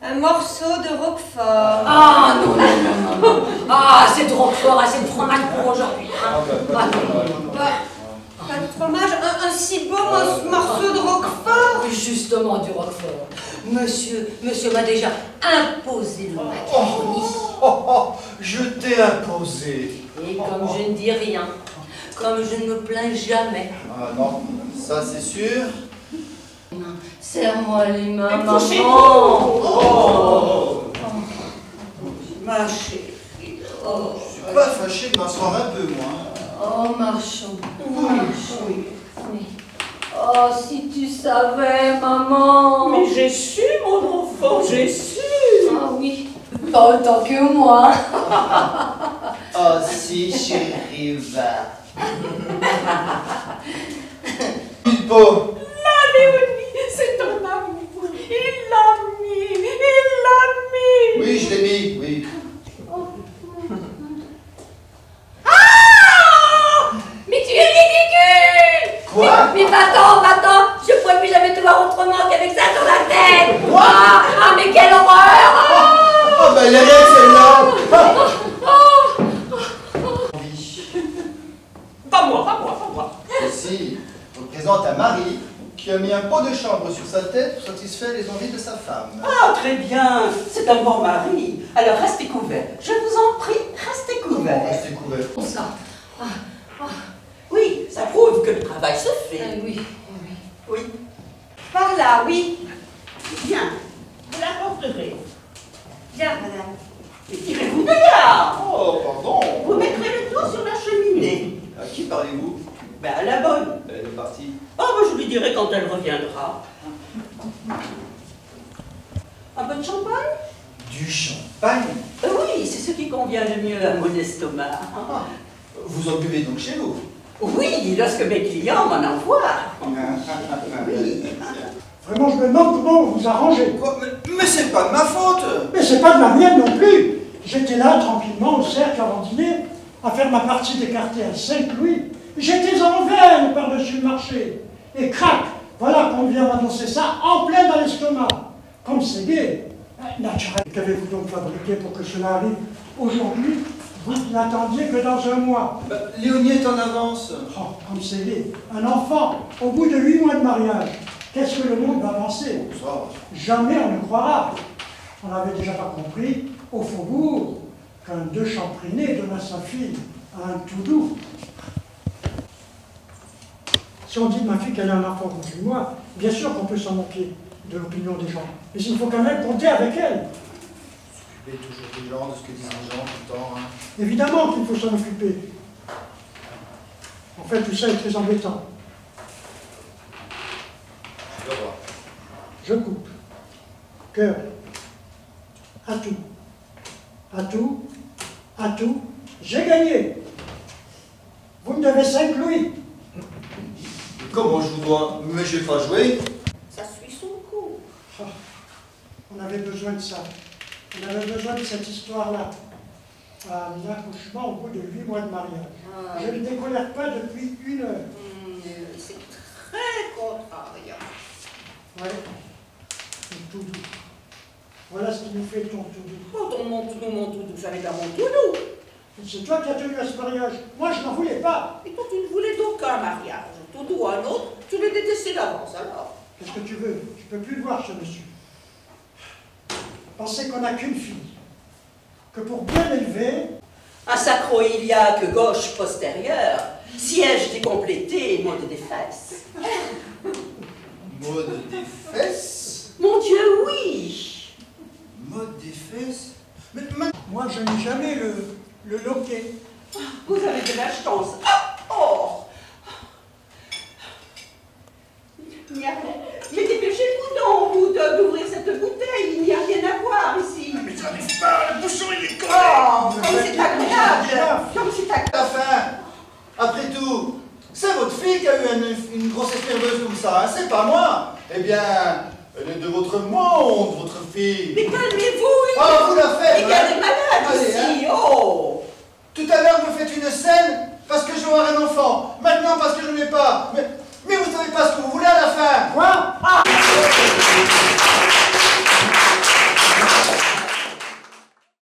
Un morceau de Roquefort. Ah non, non, non, non, non. Ah, c'est de Roquefort, assez de fromage pour aujourd'hui. Hein. Pas de fromage, un si beau morceau de Roquefort. Justement du Roquefort. Monsieur m'a déjà imposé le macaroni. Je t'ai imposé. Et comme je ne dis rien, comme je ne me plains jamais. Ah non, ça c'est sûr. Serre-moi les mains, maman. Ma chérie. Oh, Je suis pas fâché de m'asseoir un peu, moi. oh, marchons. Oui. Oh, si tu savais, maman. Mais j'ai su, mon enfant, j'ai su. Ah oui, pas autant que moi. Oh si, chérie, va. Pilpo. La Léonie, c'est ton amour. Il l'a mis. Oui, je l'ai mis, oui. Mais tu es ridicule. Quoi? Mais va-t'en. Je ne pourrais plus jamais te voir autrement qu'avec ça sur la tête. Quoi? Ah, mais quelle horreur. Oh, ben elle est rien, celle-là. Pas moi. Ceci représente un mari qui a mis un pot de chambre sur sa tête pour satisfaire les envies de sa femme. Ah, très bien. C'est un bon mari. Alors, restez couverts. Je vous en prie, restez couverts. Restez couvert. Bon ça. Oui, ça prouve que le travail se fait. Oui. Par là, oui. Bien. Vous la porterez. Bien, madame. Mais tirez-vous de là. Oh, pardon. Vous mettrez le tout sur la cheminée. À qui parlez-vous? Ben, à la bonne. Elle est partie. Oh, ben, je lui dirai quand elle reviendra. Un peu de champagne? Du champagne? Oui, c'est ce qui convient le mieux à mon estomac. Ah, vous en buvez donc chez vous? Oui, lorsque mes clients m'en envoient. Oui. Vraiment, je me demande comment vous vous arrangez. Quoi? Mais c'est pas de ma faute! Mais c'est pas de la mienne non plus. J'étais là, tranquillement, au cercle avant dîner, à faire ma partie d'écarté à 5 louis. J'étais en veine par-dessus le marché. Et crac, voilà qu'on vient m'annoncer ça en plein dans l'estomac. Comme c'est gai. Naturel. Qu'avez-vous donc fabriqué pour que cela arrive aujourd'hui? Vous n'attendiez que dans un mois. Léonie est en avance. Oh, comme c'est gai. Un enfant, au bout de 8 mois de mariage. Qu'est-ce que le monde va penser? Ça. Jamais on ne croira. On n'avait déjà pas compris, au faubourg, qu'un de Champriné donne à sa fille un tout doux. Si on dit de ma fille qu'elle a un enfant contre moi, bien sûr qu'on peut s'en moquer de l'opinion des gens. Mais il faut quand même compter avec elle. S'occuper toujours des gens, de ce que disent les gens tout le temps. Hein. Évidemment qu'il faut s'en occuper. En fait, tout ça est très embêtant. Je vais voir. Je coupe. Cœur. Atout. Atout. Atout. J'ai gagné. Vous me devez 5 louis. Comment je vous dois? Mais je vais pas jouer. Ça suit son cours. Oh, on avait besoin de ça. On avait besoin de cette histoire-là. Un accouchement au bout de 8 mois de mariage. Je ne décolère pas depuis 1 heure. C'est très contrariant. Ouais. C'est tout doux. Voilà ce qui nous fait ton tout doux. Oh, ton mon tout doux, ça n'est pas mon tout doux. C'est toi qui as tenu à ce mariage. Moi, je n'en voulais pas. Et toi, tu ne voulais d'aucun mariage. Tout doux ou un autre, tu l'as détesté d'avance, alors. Qu'est-ce que tu veux? Je ne peux plus le voir, ce monsieur. Pensez qu'on n'a qu'une fille. Que pour bien l'élever, Un sacro-iliaque gauche postérieure, siège décomplété, mode des fesses. Mode des fesses? Mon Dieu, oui. Mode des fesses? Mais moi, je n'ai jamais le loquet. Vous avez de la chance. Oh. Il n'y a rien. Mais dépêchez-vous donc, vous, d'ouvrir cette bouteille. Il n'y a rien à voir ici. mais j'arrive pas, le bouchon il est collé! Oh, comme c'est agréable. Comme c'est agréable. À la fin, après tout, c'est votre fille qui a eu une grossesse nerveuse comme ça, hein, c'est pas moi. Eh bien, elle est de votre monde, votre fille. Mais calmez